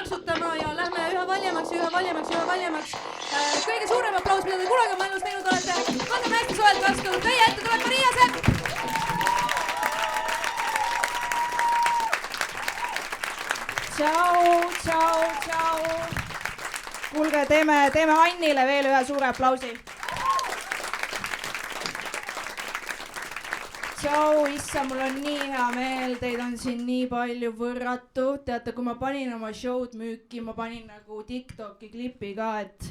plõksutama ja lähme üha valjemaks. Kõige suurem aplaus, mida te kunagi oma elus teinud olete. Võtame hästi soojalt vastu. Teie ette tuleb Maria Sepp. Tšau. Kuulge, teeme Annile veel ühe suure aplausi. Tšau, issa, mul on nii hea meel, teid on siin nii palju võrratu. Teate, kui ma panin oma show'd müüki, ma panin nagu TikToki klipi ka, et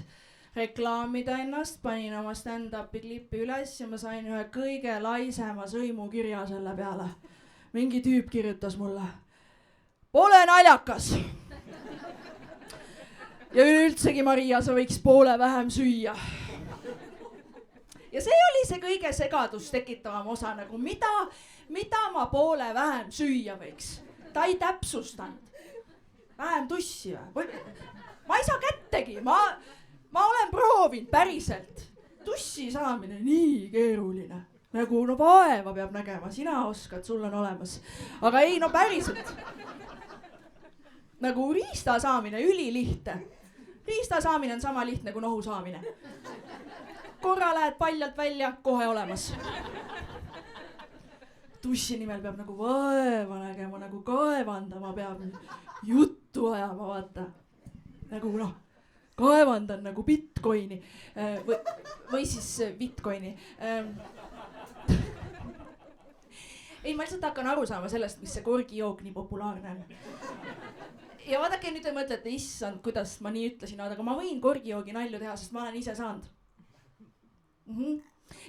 reklaamida ennast, panin oma stand-upi klipi üles ja ma sain ühe kõige laisema sõimukirja selle peale. Mingi tüüp kirjutas mulle. Pole naljakas. Ja üleüldsegi, Maria, sa võiks poole vähem süüa. Ja see oli see kõige segadust tekitavam osa, nagu mida ma poole vähem süüa võiks. Ta ei täpsustanud. Vähem tussi või? Ma ei saa kättegi, ma olen proovinud päriselt. Tussi saamine nii keeruline. Nagu vaeva peab nägema, sina oskad, sul on olemas. Aga ei, päriselt. Nagu riista saamine ülilihtne. Riista saamine on sama lihtne kui nohu saamine. Korra lähed paljalt välja, kohe olemas. Tussi nimel peab nagu vaeva nägema, nagu kaevandama peab juttu ajama, vaata. Nagu kaevandan nagu bitcoini või siis bitcoini. Ei, ma lihtsalt hakkan aru saama sellest, mis see korgijook nii populaarne on. Ja vaadake, nüüd te mõtlete, issand, kuidas ma nii ütlesin, aga ma võin korgijoogi nalju teha, sest ma olen ise saanud.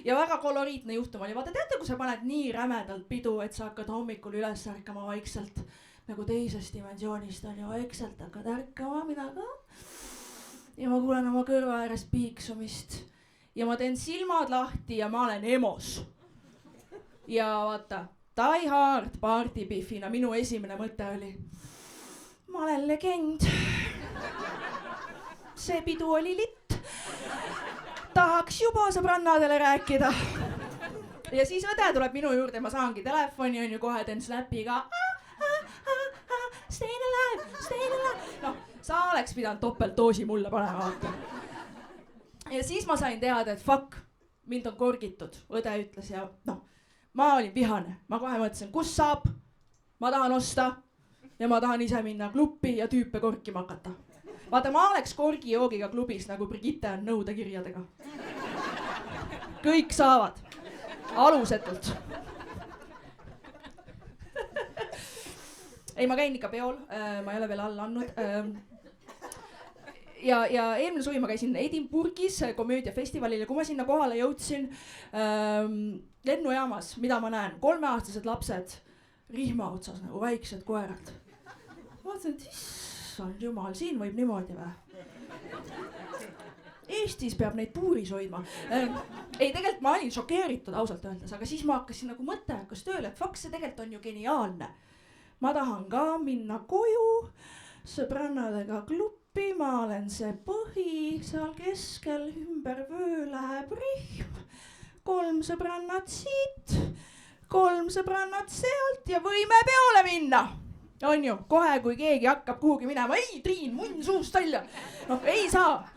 Ja väga koloriitne juhtum oli. Vaata, teate, kui sa paned nii rämedalt pidu, et sa hakkad hommikul üles ärkama vaikselt, nagu teisest dimensioonist on ju vaikselt, hakkad ärkama midagi. Ja ma kuulen oma kõrva ääres piiksumist ja ma teen silmad lahti ja ma olen emos. Ja vaata, Die Hard partybiffina minu esimene mõte oli, ma olen legend. See pidu oli litt. Tahaks juba sõbrannadele rääkida. Ja siis õde tuleb minu juurde, ma saangi telefoni, on ju, kohe teen snappiga. Staying alive. Sa oleks pidanud topeltdoosi mulle panema, vaata. Ja siis ma sain teada, et fuck, mind on korgitud. Õde ütles ja ma olin vihane. Ma kohe mõtlesin, kus saab? Ma tahan osta ja ma tahan ise minna kluppi ja tüüpe korkima hakata. Vaata, ma oleks korgijoogiga klubis, nagu Brigitte on nõudekirjadega. Kõik saavad. Alusetult. Ei, ma käin ikka peol. Ma ei ole veel alla andnud. Ja eelmine suvi ma käisin Edinburghis komöödiafestivalil ja kui ma sinna kohale jõudsin lennujaamas, mida ma näen? 3-aastased lapsed rihma otsas, nagu väiksed koerad. Vaatasin, et issand jumal, siin võib niimoodi või? Eestis peab neid puuris hoidma. Ei, tegelikult ma olin šokeeritud ausalt öeldes, aga siis ma hakkasin nagu mõte hakkas tööle, et fuck, see tegelikult on ju geniaalne. Ma tahan ka minna koju, sõbrannadega kluppi, ma olen see põhi, seal keskel ümber vöö läheb rihm, 3 sõbrannat siit, 3 sõbrannat sealt ja võime peole minna. On ju, kohe kui keegi hakkab kuhugi minema, ei Triin, munn suust välja, ei saa.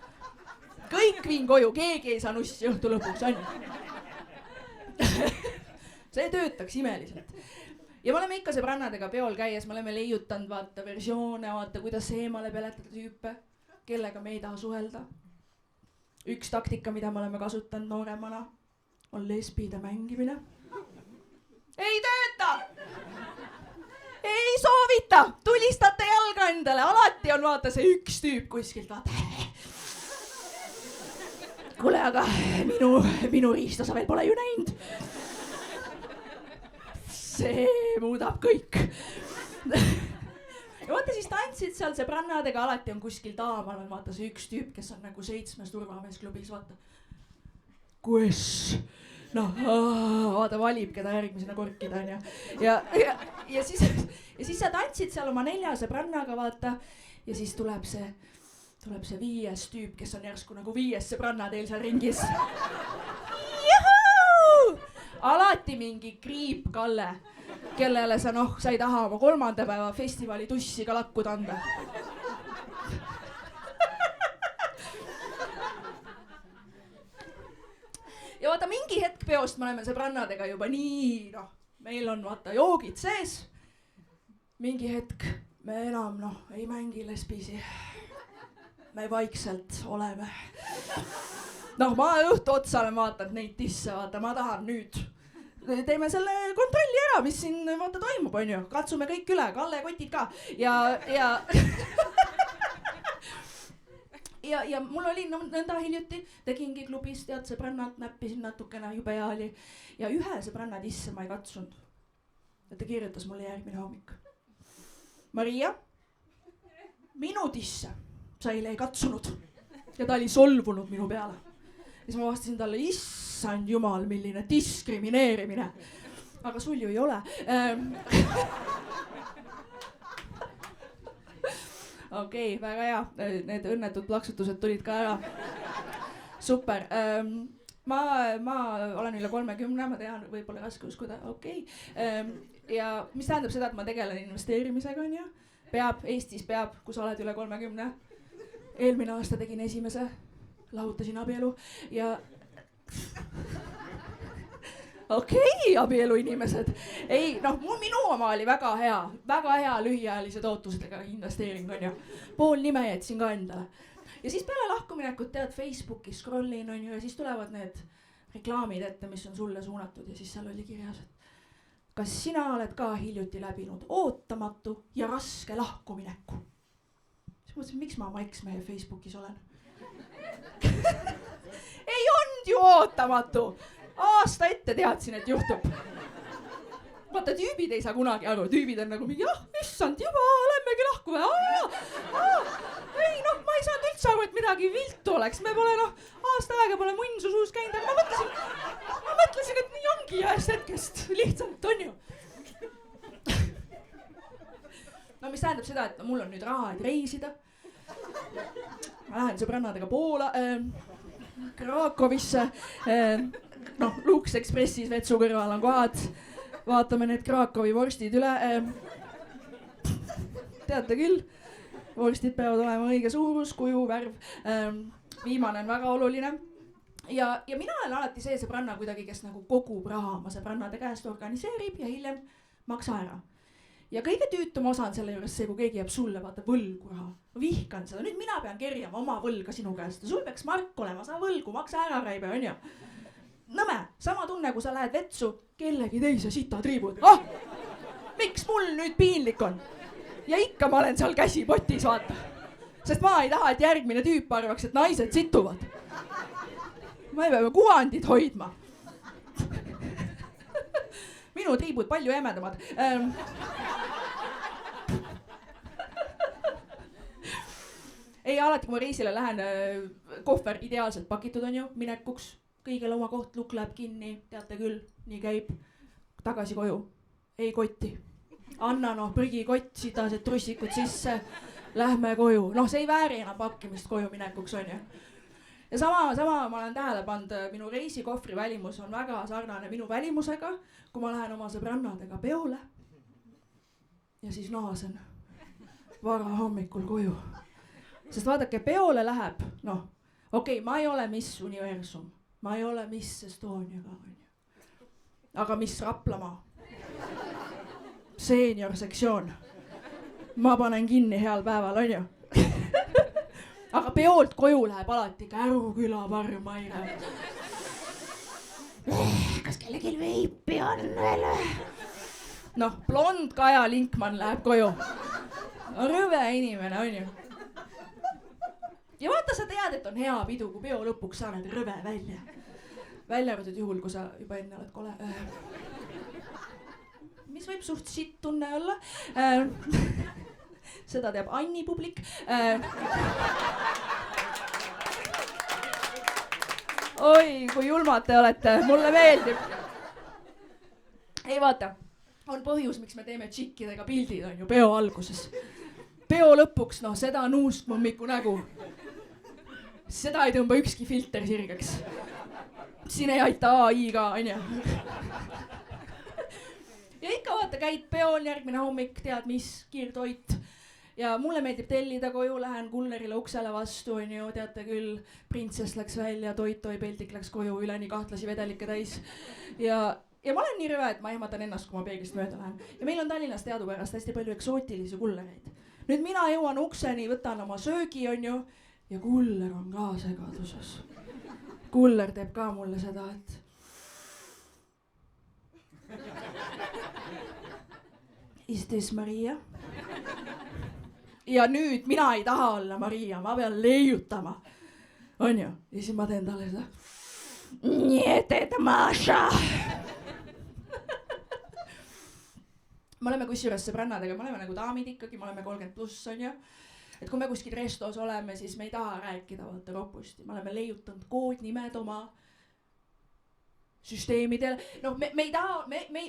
Kõik viin koju, keegi ei saa nussi õhtu lõpuks, on ju. See töötaks imeliselt. Ja me oleme ikka sõbrannadega peol käies, me oleme leiutanud vaata versioone, vaata kuidas eemale peletada tüüpe, kellega me ei taha suhelda. Üks taktika, mida me oleme kasutanud nooremana, on lesbide mängimine. Ei tööta! Ei soovita! Tulistate jalga endale, alati on vaata see üks tüüp kuskilt, vaata. Kuule, aga minu riista sa veel pole ju näinud. See muudab kõik. Ja vaata siis tantsid seal sõbrannadega, alati on kuskil taamal on vaata see üks tüüp, kes on nagu 7 turvameesklubis, vaata. Kus? Vaata valib, keda järgmisena korkida on ja siis sa tantsid seal oma 4 sõbrannaga, vaata, ja siis tuleb see 5. tüüp, kes on järsku nagu 5 sõbranna teil seal ringis. Juhuu! Alati mingi kriip Kalle, kellele sa ei taha oma 3. päeva festivali tussi ka lakkuda anda. ja vaata, mingi hetk peost me oleme sõbrannadega juba nii, noh, meil on vaata joogid sees. mingi hetk me enam, ei mängi lesbisi. me vaikselt oleme. ma õhtu otsa olen vaatanud neid disse, vaata, ma tahan nüüd. Teeme selle kontrolli ära, mis siin vaata toimub, on ju. Katsume kõik üle, Kalle kotid ka. Ja mul oli nõnda hiljuti, tegingi klubis, tead, sõbrannad näppisin natukene, jube hea oli. Ja ühe sõbranna disse ma ei katsunud. Ja ta kirjutas mulle järgmine hommik. Maria, minu disse sa eile ei katsunud. Ja ta oli solvunud minu peale. Ja siis ma vastasin talle, issand jumal, milline diskrimineerimine. Aga sul ju ei ole. Okei, väga hea. Need õnnetud plaksutused tulid ka ära. Super. Ma olen üle 30, ma tean, võib-olla raske uskuda, okei. Ja mis tähendab seda, et ma tegelen investeerimisega, on ju. Eestis peab, kui sa oled üle 30. Eelmine aasta tegin esimese, lahutasin abielu ja okei, abielu inimesed. Ei, minu oma oli väga hea lühiajalise tootlusega investeering, on ju. Pool nime jätsin ka endale. Ja siis peale lahkuminekut tead Facebookis scrollin, on ju, ja siis tulevad need reklaamid ette, mis on sulle suunatud ja siis seal oli kirjas, et kas sina oled ka hiljuti läbinud ootamatu ja raske lahkumineku? Siis mõtlesin, miks ma Maiks meie Facebookis olen? Ei olnud ju ootamatu! Aasta ette teadsin, et juhtub. Vaata, tüübid ei saa kunagi aru, tüübid on nagu mingi, issand, juba olemegi lahku või? Ei, ma ei saanud üldse aru, et midagi viltu oleks. Me pole, aasta aega pole munnsu suus käinud, aga ma mõtlesin, et nii ongi ühest hetkest lihtsalt, on ju. Mis tähendab seda, et mul on nüüd raha, et reisida. Ma lähen sõbrannadega Poola, Krakowisse, Lux Expressis vetsu kõrval on kohad. Vaatame need Krakowi vorstid üle. Teate küll, vorstid peavad olema õige suurus, kuju, värv. Viimane on väga oluline. Ja mina olen alati see sõbranna kuidagi, kes nagu kogub raha oma sõbrannade käest organiseerib ja hiljem maksa ära. Ja kõige tüütum osa on selle juures see, kui keegi jääb sulle vaata võlgu raha. Ma vihkan seda, nüüd mina pean kerjama oma võlga sinu käest. Sul peaks mark olema, sa võlgu, maksa ära Raibe, on ju. Nõme, sama tunne, kui sa lähed vetsu, kellegi teise sita triibud. Miks mul nüüd piinlik on? Ja ikka ma olen seal käsi potis, vaata. Sest ma ei taha, et järgmine tüüp arvaks, et naised situvad. Me peame kuvandid hoidma. Minu triibud palju emedamad. Ei, alati kui ma reisile lähen, kohver ideaalselt pakitud on ju, minekuks. Kõigel oma koht, lukk läheb kinni, teate küll, nii käib. Tagasi koju, ei kotti. Anna prügikott, sidased trussikud sisse, lähme koju. See ei vääri enam pakkimist koju minekuks on ju. Ja sama ma olen tähele pannud, minu reisikohvri välimus on väga sarnane minu välimusega, kui ma lähen oma sõbrannadega peole. Ja siis naasen vara hommikul koju. Sest vaadake, peole läheb, okei, ma ei ole Miss Universum, ma ei ole Miss Estoniaga, on ju. Aga Miss Raplamaa, senior sektsioon, ma panen kinni heal päeval, on ju. Aga peolt koju läheb alati Käruküla Parmaire. Kas kellelgi veipi on veel? Blond Kaja Linkmann läheb koju. Rõve inimene, on ju. Ja vaata, sa tead, et on hea pidu, kui peo lõpuks sa oled rõve välja. Välja arvatud juhul, kui sa juba enne oled kole. Mis võib suht sitt tunne olla? Seda teab Anni publik. Oi, kui julmad te olete, mulle meeldib. Ei vaata, on põhjus, miks me teeme tšikkidega pildid, on ju, peo alguses. Peo lõpuks, seda nuuskmummiku nägu. Seda ei tõmba ükski filter sirgeks. Siin ei aita AI ka, on ju. Ja ikka vaata, käid peol järgmine hommik, tead mis, kiirtoit. ja mulle meeldib tellida koju, lähen kullerile uksele vastu, onju, teate küll, printsess läks välja, Toitoi peldik läks koju, üleni kahtlasi vedelikke täis. Ja ma olen nii rõve, et ma ehmatan ennast, kui ma peeglist mööda lähen. Ja meil on Tallinnas teadupärast hästi palju eksootilisi kullereid. Nüüd mina jõuan ukseni, võtan oma söögi, onju, ja kuller on ka segaduses. Kuller teeb ka mulle seda, et Is this Maria? Ja nüüd mina ei taha olla Maria, ma pean leiutama. Onju? Ja siis ma teen talle seda. Niet et Maša. Me oleme kusjuures sõbrannadega, me oleme nagu daamid ikkagi, me oleme 30+, onju. Et kui me kuskil restos oleme, siis me ei taha rääkida vaata ropusti. Me oleme leiutanud koodnimed oma süsteemidel. Noh, me ei taha, me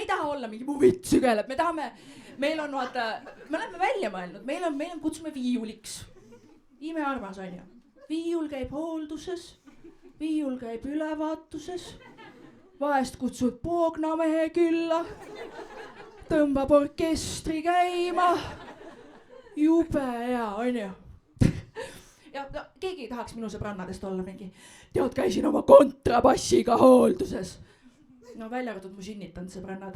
ei taha olla mingi mu vitt sügeleb, me tahame, meil on vaata, me oleme välja mõelnud, meil on kutsume viiuliks. Imearmas on ju. Viiul käib hoolduses, viiul käib ülevaatuses, vahest kutsud Poognamehe külla, tõmbab orkestri käima, jube hea on ju. Ja no, keegi ei tahaks minu sõbrannadest olla mingi, tead, käisin oma kontrabassiga hoolduses. No välja arvatud mu sünnitanud sõbrannad.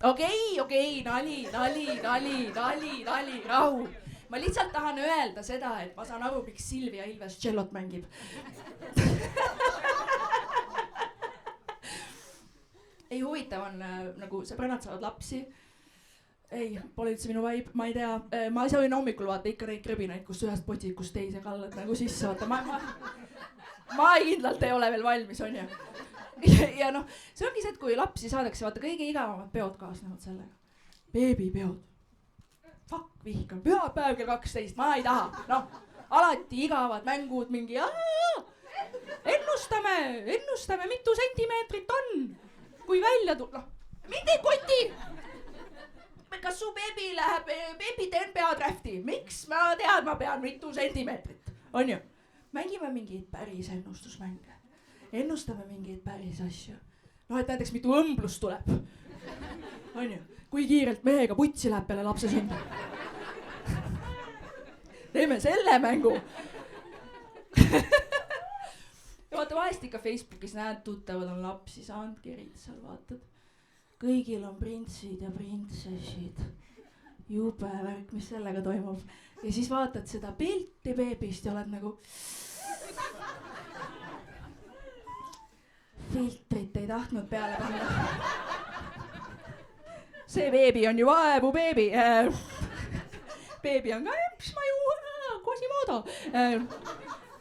Okei, nali, rahu. Ma lihtsalt tahan öelda seda, et ma saan aru, miks Silvia Ilves tšellot mängib. Ei, huvitav on, nagu sõbrannad saavad lapsi. Ei, pole üldse minu vibe, ma ei tea. Ma võin hommikul vaata ikka neid krõbinaid, kus ühest potikust teise kallad nagu sisse vaata. Ma kindlalt ei ole veel valmis, on ju. Ja noh, see ongi see, et kui lapsi saadakse, vaata kõige igavamad peod kaasnevad sellega. Beebipeod. Fuck, vihkan. Pühapäev kell 12, ma ei taha. Noh, alati igavad mängud mingi. Ennustame, mitu sentimeetrit on. Kui välja tuleb. Noh, mind ei koti. Kas su beebi läheb, beebi teen peadrafti? Miks? Ma tean, ma pean mitu sentimeetrit. On ju? Mängime mingeid päris ennustusmänge. Ennustame mingeid päris asju. No, et näiteks mitu õmblust tuleb. On ju? Kui kiirelt mehega putsi läheb peale lapse sünd. Teeme selle mängu. Ja vaata, vahest ikka Facebookis näed, tuttavad on lapsi saanud, kerid seal vaatad. Kõigil on printsid ja printsessid. Jube värk, mis sellega toimub. Ja siis vaatad seda pilti beebist ja oled nagu... Filtrit ei tahtnud peale panna. See beebi on ju vaevu beebi. Beebi on ka, mis ma ju, Quasimodo.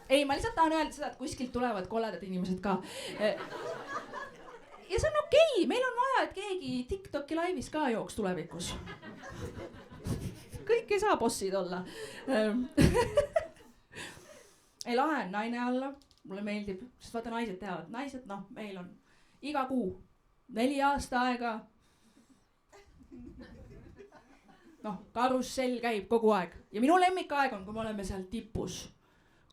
Ei, ma lihtsalt tahan öelda seda, et kuskilt tulevad koledad inimesed ka. Ja see on okei, meil on vaja, et keegi TikToki laivis ka jooks tulevikus. Kõik ei saa bossid olla. Ei, lahe on naine alla, mulle meeldib, sest vaata naised teavad, naised, noh, meil on iga kuu 4 aasta aega. Noh, karussell käib kogu aeg ja minu lemmikaeg on, kui me oleme seal tipus,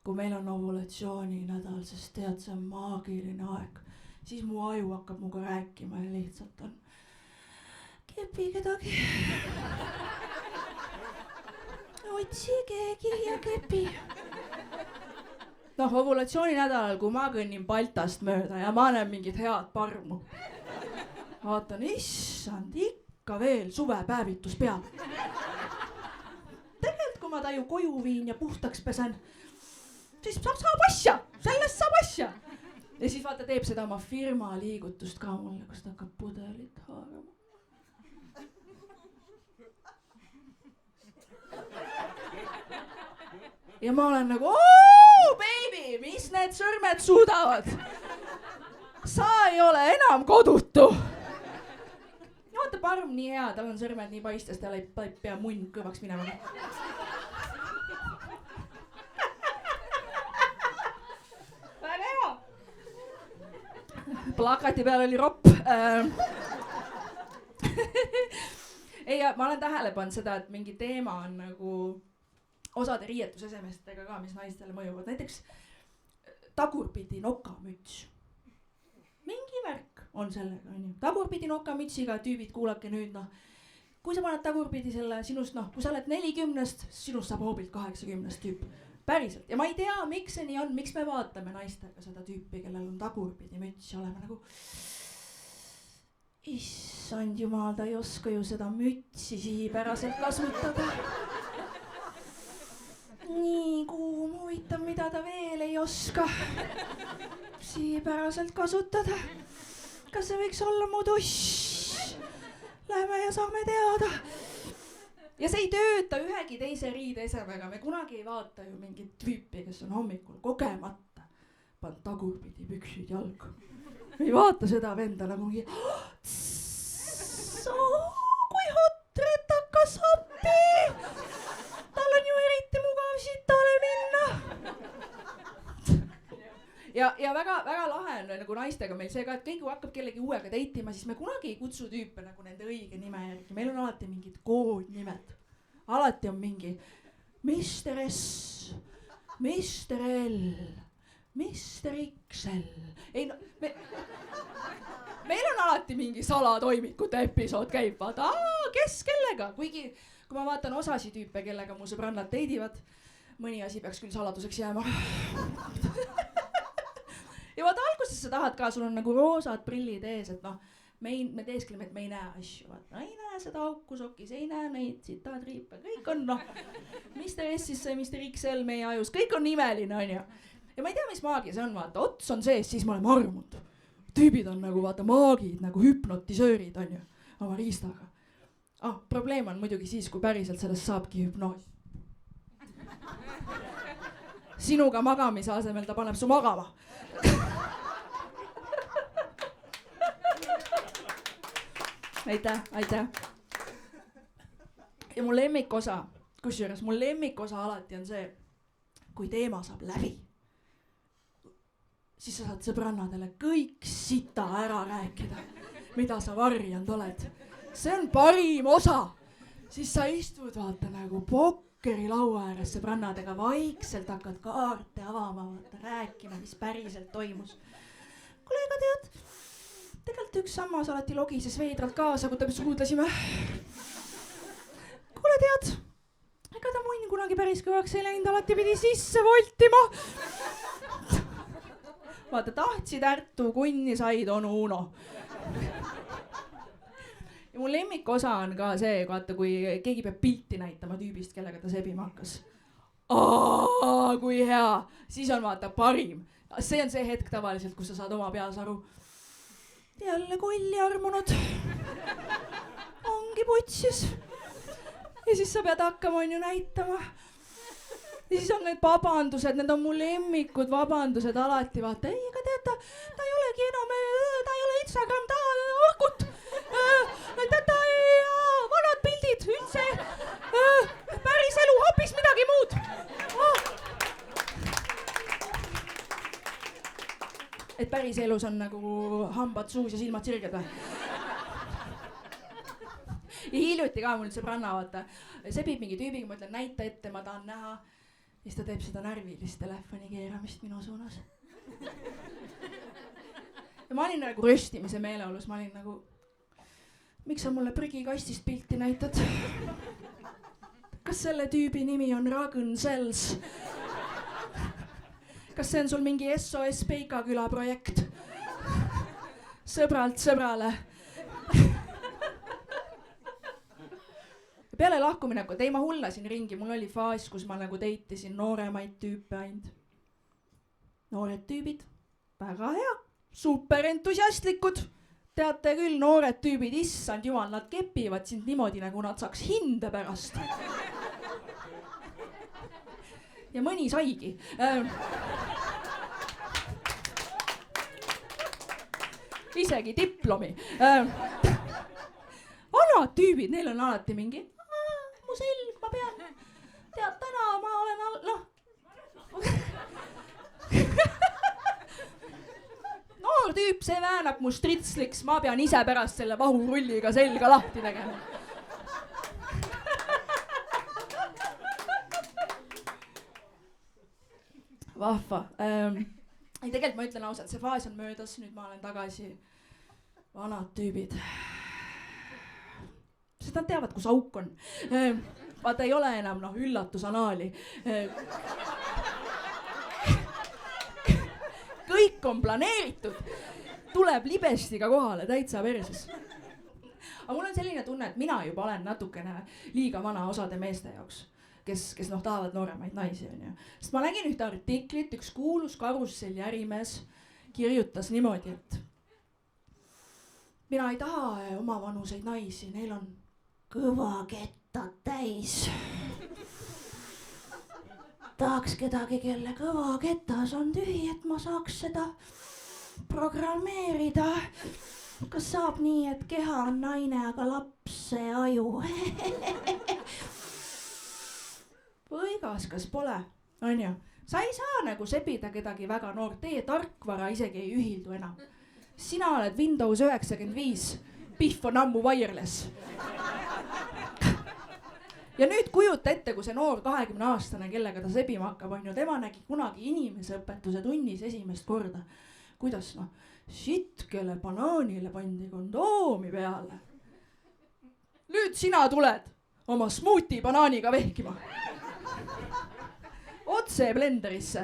kui meil on ovulatsiooni nädal, sest tead, see on maagiline aeg. Siis mu aju hakkab muga rääkima ja lihtsalt on kepi kedagi. Otsi keegi ja kepi. Noh, ovulatsiooni nädalal, kui ma kõnnin Baltast mööda ja ma näen mingit head parmu. Vaatan, issand, ikka veel suvepäevitus peab. Tegelikult, kui ma taju koju viin ja puhtaks pesen, siis saab asja, sellest saab asja. Ja siis vaata, teeb seda oma firma liigutust ka mulle, kus ta hakkab pudelit haarama. Ja ma olen nagu, baby, mis need sõrmed suudavad? Sa ei ole enam kodutu. Ja vaata, parm nii hea, tal on sõrmed nii paistes, tal ei pea munn kõvaks minema. Plakati peal oli ropp. Ei, ma olen tähele pannud seda, et mingi teema on nagu osade riietusesemestega ka, mis naistele mõjuvad. Näiteks tagurpidi nokamüts. Mingi värk on sellega, on ju. Tagurpidi nokamütsiga tüübid, kuulake nüüd, noh. kui sa paned tagurpidi selle sinust, noh, kui sa oled 40-st, sinust saab hoobilt 80 tüüp. Päriselt. Ja ma ei tea, miks see nii on, miks me vaatame naistega seda tüüpi, kellel on tagurpidi müts ja oleme nagu issand jumal, ta ei oska ju seda mütsi sihipäraselt kasutada. Nii kuum, huvitav, mida ta veel ei oska sihipäraselt kasutada. Kas see võiks olla mu tuss? Lähme ja saame teada. Ja see ei tööta ühegi teise riideesemega. Me kunagi ei vaata ju mingit tüüpi, kes on hommikul kogemata pannud tagurpidi püksid jalga. Ei vaata seda venda nagu mingi kui hotretaks appi. Tal on ju eriti mugav sitale minna. Ja väga lahe on nagu naistega meil see ka, et keegi hakkab kellegi uuega deitima, siis me kunagi ei kutsu tüüpe nagu nende õige nime järgi. Meil on alati mingid koodnimed. Alati on mingi Mr. S, Mr. L, Mr. XL. Ei no, meil on alati mingi salatoimikute episood käib, vaata, kes kellega. Kuigi, kui ma vaatan osasi tüüpe, kellega mu sõbrannad teidivad, mõni asi peaks küll saladuseks jääma. Ja vaata, alguses sa tahad ka, sul on nagu roosad prillid ees, et noh, me teeskleme, et me ei näe asju, vaata, ei näe seda auku sokis, ei näe neid sitatriipe, kõik on noh, Mr. S-isse, Mr. XL meie ajus, kõik on imeline, on ju. Ja ma ei tea, mis maagia see on, vaata, ots on sees, siis me oleme armunud. Tüübid on nagu, vaata, maagid, nagu hüpnotisöörid, on ju, oma riistaga. Probleem on muidugi siis, kui päriselt sellest saabki hüpnoos. Sinuga magamise asemel ta paneb su magama. Aitäh. Ja mu lemmikosa, kusjuures mu lemmikosa alati on see, kui teema saab läbi, siis sa saad sõbrannadele kõik sita ära rääkida, mida sa varjanud oled. See on parim osa. Siis sa istud, vaata nagu pokkeri laua ääres sõbrannadega, vaikselt hakkad kaarte avama, vaata rääkima, mis päriselt toimus. Kuule, ega tead, tegelikult üks sammas alati logises veidralt kaasa, kui ta suudlesime. Kuule, tead, ega ta munn kunagi päris kõvaks ei läinud, alati pidi sisse voltima. Vaata, tahtsid ärtu, kunni said onu Uno. Ja mu lemmikosa on ka see, vaata, kui keegi peab pilti näitama tüübist, kellega ta sebima hakkas. Kui hea, siis on vaata parim. See on see hetk tavaliselt, kus sa saad oma peas aru. Jälle kolli armunud. Ongi putsis. Ja siis sa pead hakkama on ju näitama. Ja siis on need vabandused, need on mu lemmikud vabandused alati, vaata. Ei, ega tead, ta ei olegi enam, ta ei ole Instagram, ta orkut. Ta vanad pildid üldse, päris elu, hoopis midagi muud. Et päris elus on nagu hambad suus ja silmad sirged või? Ja hiljuti ka mul sõbranna, vaata, sebib mingi tüübiga, ma ütlen, näita ette, ma tahan näha. Ja siis ta teeb seda närvilist telefoni keeramist minu suunas. Ja ma olin nagu röstimise meeleolus, ma olin nagu, miks sa mulle prügikastist pilti näitad? Kas selle tüübi nimi on Ragn Sells? Kas see on sul mingi SOS Peikaküla projekt? Sõbralt sõbrale. Peale lahkuminekut, ei ma hullasin ringi, mul oli faas, kus ma nagu deitisin nooremaid tüüpe ainult. Noored tüübid, väga hea, super entusiastlikud. Teate küll, noored tüübid, issand jumal, nad kepivad sind niimoodi, nagu nad saaks hinde pärast. Ja mõni saigi. Isegi diplomi. Vanad tüübid, neil on alati mingi, mu selg, ma pean, tead, täna ma olen noor tüüp, see väänab mu stritsliks, ma pean ise pärast selle vahurulliga selga lahti tegema. Vahva. Ei, tegelikult ma ütlen ausalt, see faas on möödas, nüüd ma olen tagasi. Vanad tüübid. sest nad teavad, kus auk on. Vaata, ei ole enam üllatusanaali. Kõik on planeeritud. Tuleb libestiga kohale, täitsa perses. Aga mul on selline tunne, et mina juba olen natukene liiga vana osade meeste jaoks, kes tahavad nooremaid naisi, on ju. Sest ma nägin ühte artiklit, üks kuulus karusselli ärimees kirjutas niimoodi, et mina ei taha omavanuseid naisi, neil on kõva kettad täis. Tahaks kedagi, kelle kõva ketas on tühi, et ma saaks seda programmeerida. Kas saab nii, et keha on naine, aga lapse aju? Võigas, kas pole, on ju? Sa ei saa nagu sebida kedagi väga noort, teie tarkvara isegi ei ühildu enam. Sina oled Windows 95, Pihv on ammu wireless. Ja nüüd kujuta ette, kui see noor 20-aastane, kellega ta sebima hakkab, on ju, tema nägi kunagi inimeseõpetuse tunnis esimest korda. Kuidas shit, kelle banaanile pandi kondoomi peale. Nüüd sina tuled oma smuuti banaaniga vehkima. Otse blenderisse.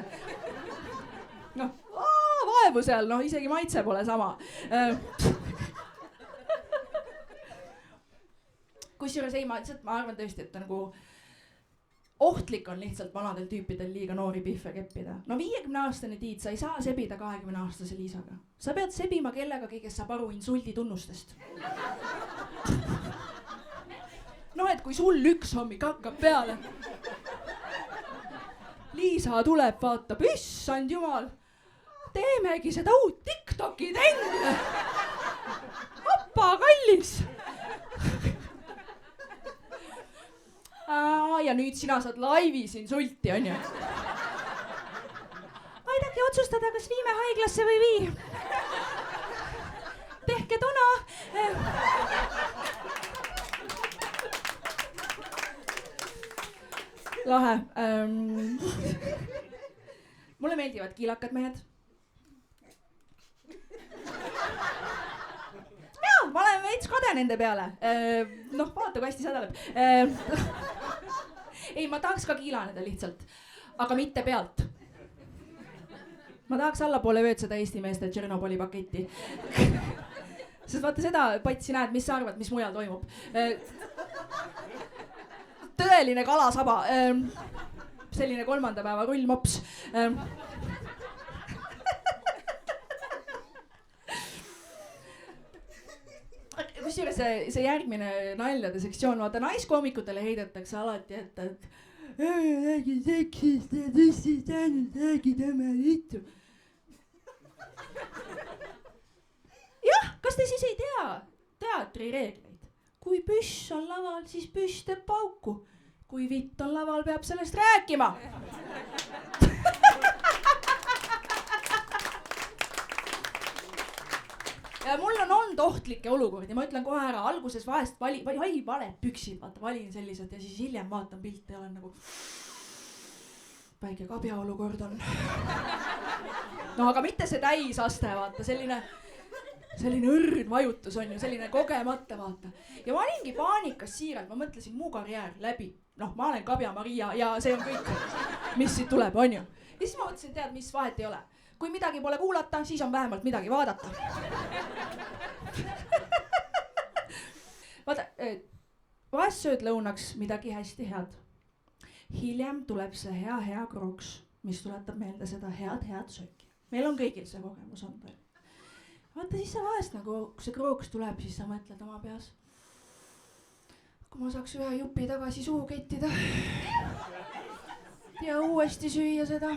Vaevu seal, isegi maitse pole sama. Kusjuures ei, ma arvan tõesti, et nagu ohtlik on lihtsalt vanadel tüüpidel liiga noori pihve keppida. 50-aastane Tiit, sa ei saa sebida 20-aastase Liisaga. Sa pead sebima kellegagi, kes saab aru insuldi tunnustest. Et kui sul üks hommik hakkab peale. Liisa tuleb, vaatab, issand jumal, teemegi seda uut TikToki trenni. Appa kallis. Ja nüüd sina saad laivis insulti, on ju? Aidake otsustada, kas viime haiglasse või vii. Tehke tona. Lahe. Mulle meeldivad kiilakad mehed. Jaa, ma olen veits kade nende peale. Vaata, kui hästi sädeleb. Ei, ma tahaks ka kiilaneda lihtsalt, aga mitte pealt. Ma tahaks allapoole vöötseda Eesti meeste Tšernobõli paketti. Sest vaata seda patsi näed, mis sa arvad, mis mujal toimub. Tõeline kalasaba. Selline 3. päeva rullmops. Kusjuures see järgmine naljade sektsioon, vaata naiskoomikutele heidetakse alati, et räägi seksist ja tõstist ainult räägi tema liitu. Jah, kas te siis ei tea teatri reegleid? Kui püss on laval, siis püss teeb pauku. Kui vitt on laval, peab sellest rääkima. Ja mul on olnud ohtlikke olukordi, ma ütlen kohe ära, alguses vahest valed püksid, vaata, valin sellised ja siis hiljem vaatan pilte ja olen nagu väike kabja olukord on. Aga mitte see täisaste, vaata, selline õrn vajutus on ju, selline kogemata, vaata. Ja ma olingi paanikas siiralt, ma mõtlesin mu karjäär läbi. Ma olen Kabja Maria ja see on kõik, mis siit tuleb, on ju. Ja siis ma mõtlesin, tead, mis vahet ei ole. Kui midagi pole kuulata, siis on vähemalt midagi vaadata. Vaata, vahest sööd lõunaks midagi hästi head. Hiljem tuleb see hea krooks, mis tuletab meelde seda head sööki. Meil on kõigil see kogemus on veel. Vaata, siis sa vahest nagu, kui see krooks tuleb, siis sa mõtled oma peas. Kui ma saaks ühe jupi tagasi suhu kettida ja uuesti süüa seda.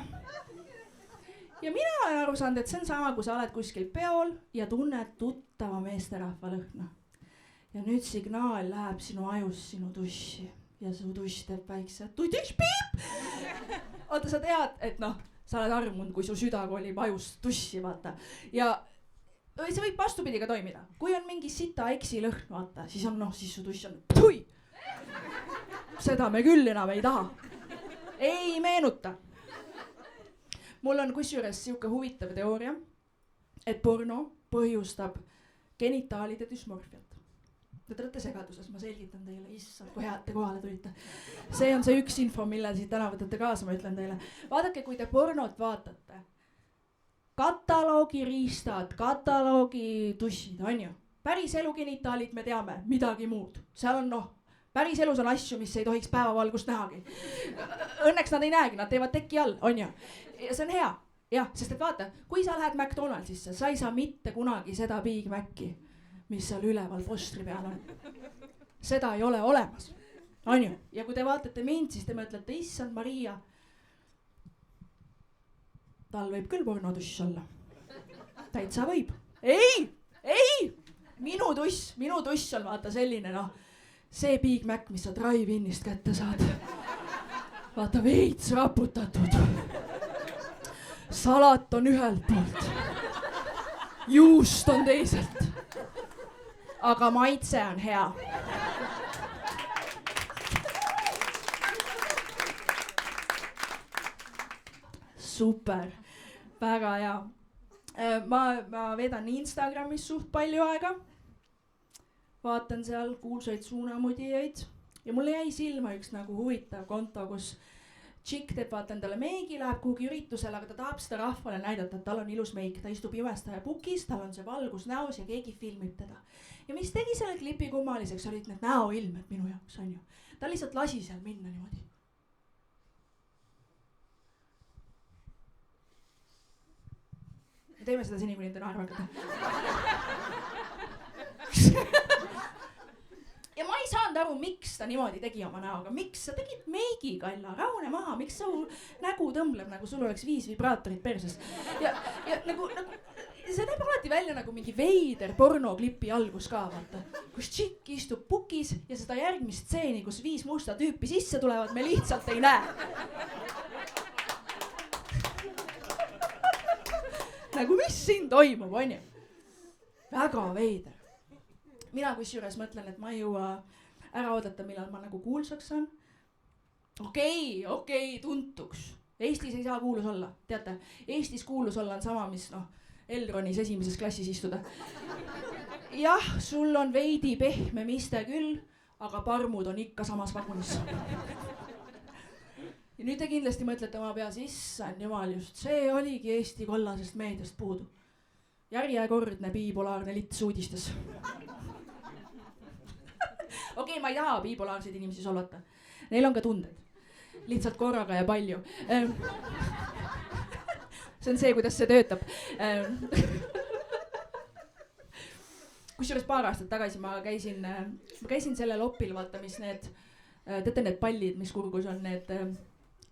Ja mina olen aru saanud, et see on sama, kui sa oled kuskil peol ja tunned tuttava meesterahva lõhna. Ja nüüd signaal läheb sinu ajus sinu tussi ja su tuss teeb väikse tudiš-piip. Oota, sa tead, et sa oled armunud, kui su süda kolib ajust tussi, vaata. Ja see võib vastupidi ka toimida. Kui on mingi sita eksi lõhn, vaata, siis siis su tuss on tui. Seda me küll enam ei taha. Ei meenuta. Mul on kusjuures siuke huvitav teooria, et porno põhjustab genitaalide dysmorfiat. Te olete segaduses, ma selgitan teile, issand, kui head te kohale tulite. See on see üks info, mille siit täna võtate kaasa, ma ütlen teile. Vaadake, kui te pornot vaatate, kataloogi riistad, kataloogi tussid, on ju. Päris elu genitaalid me teame, midagi muud. Seal on päris elus on asju, mis ei tohiks päevavalgust nähagi. Õnneks nad ei näegi, nad teevad teki all, on ju. Ja see on hea, jah, sest et vaata, kui sa lähed McDonaldsisse, sa ei saa mitte kunagi seda Big Maci, mis seal üleval postri peal on. Seda ei ole olemas, on ju. Ja kui te vaatate mind, siis te mõtlete, issand Maria, tal võib küll pornotuss olla. Täitsa võib. Ei! Minu tuss on vaata selline, see Big Mac, mis sa drive-inist kätte saad. Vaata veits raputatud. Salat on ühelt poolt. Juust on teiselt. Aga maitse on hea. Super, väga hea. Ma vedan Instagramis suht palju aega. Vaatan seal kuulsaid suunamudijaid ja mulle jäi silma üks nagu huvitav konto, kus tšikk teeb vaata endale meigi, läheb kuhugi üritusele, aga ta tahab seda rahvale näidata, et tal on ilus meik, ta istub imestaja pukis, tal on see valgus näos ja keegi filmib teda. Ja mis tegi selle klipi kummaliseks, olid need näoilmed minu jaoks, on ju. Ta lihtsalt lasi seal minna niimoodi. Ja teeme seda seni, kuni te naervakate. Ja ma ei saanud aru, miks ta niimoodi tegi oma näoga, miks sa tegid meigi, Kalla, rahune maha, miks su nägu tõmbleb, nagu sul oleks 5 vibraatorit perses. Ja nagu, see näeb alati välja nagu mingi veider pornoklipi algus ka, vaata. Kus tšikk istub pukis ja seda järgmist stseeni, kus 5 musta tüüpi sisse tulevad, me lihtsalt ei näe. Nagu mis siin toimub, on ju? Väga veider. Mina kusjuures mõtlen, et ma ei jõua ära oodata, millal ma nagu kuulsaks saan. Okei, tuntuks. Eestis ei saa kuulus olla, teate. Eestis kuulus olla on sama, mis Elronis esimeses klassis istuda. Jah, sul on veidi pehme miste küll, aga parmud on ikka samas vagunis. Ja nüüd te kindlasti mõtlete oma peas, issand jumal, just see oligi Eesti kollasest meediast puudu. Järjekordne bipolaarne lits uudistes. Okei, ma ei taha bipolaarseid inimesi solvata. Neil on ka tunded. Lihtsalt korraga ja palju. See on see, kuidas see töötab. Kusjuures paar aastat tagasi ma käisin sellel opil, vaata, mis need, teate need pallid, mis kurgus on, need,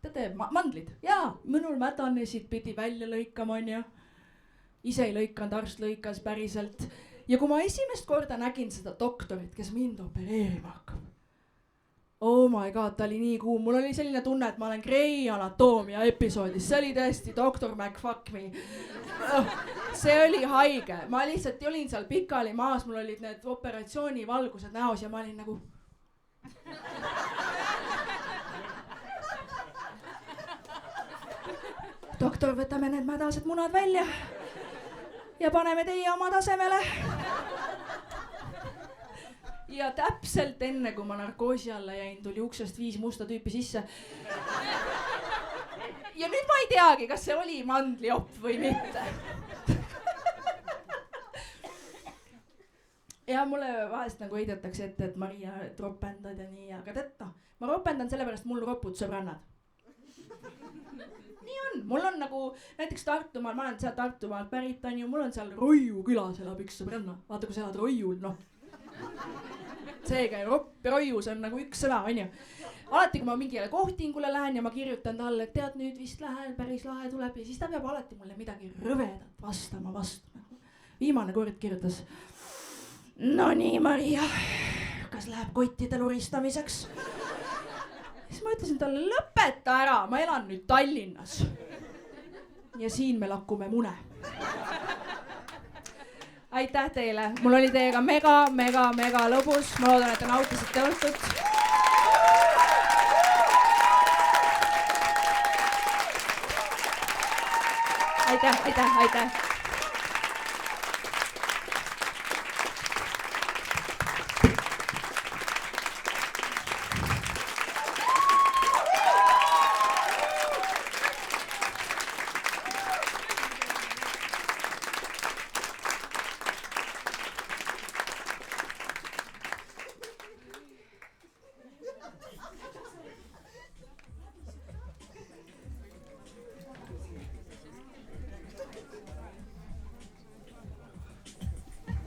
teate, mandlid. Jaa, mõnul mädanesid pidi välja lõikama, on ju. Ise ei lõikanud, arst lõikas päriselt. Ja kui ma esimest korda nägin seda doktorit, kes mind opereerima hakkab. Oh my god, ta oli nii kuum. Mul oli selline tunne, et ma olen Grey Anatomia episoodis. See oli tõesti Dr. McFuck me. See oli haige. Ma lihtsalt olin seal pikali maas. Mul olid need operatsiooni valgused näos ja ma olin nagu... Doktor, võtame need mädased munad välja. Ja paneme teie oma tasemele. Ja täpselt enne, kui ma narkoosi alla jäin, tuli uksest 5 musta tüüpi sisse. Ja nüüd ma ei teagi, kas see oli mandliopp või mitte. Ja mulle vahest nagu heidetakse ette, et Maria ropendad ja nii, aga tead, ma ropendan sellepärast mul ropud sõbrannad. Nii on, mul on nagu näiteks Tartumaal, ma olen seal Tartumaal pärit, on ju, mul on seal Roiu külas elab üks sõbranna. Vaata, kui sa elad Roiul, Seega Roiu, see on nagu üks sõna, on ju. Alati, kui ma mingile kohtingule lähen ja ma kirjutan talle, et tead, nüüd vist lähen, päris lahe tuleb ja siis ta peab alati mulle midagi rõvedat vastama vastu. Viimane kord kirjutas. No nii, Maria, kas läheb kottide luristamiseks? Siis ma ütlesin talle, lõpeta ära, ma elan nüüd Tallinnas. Ja siin me lakume mune. Aitäh teile, mul oli teiega mega lõbus, ma loodan, et te nautisite õhtut. Aitäh.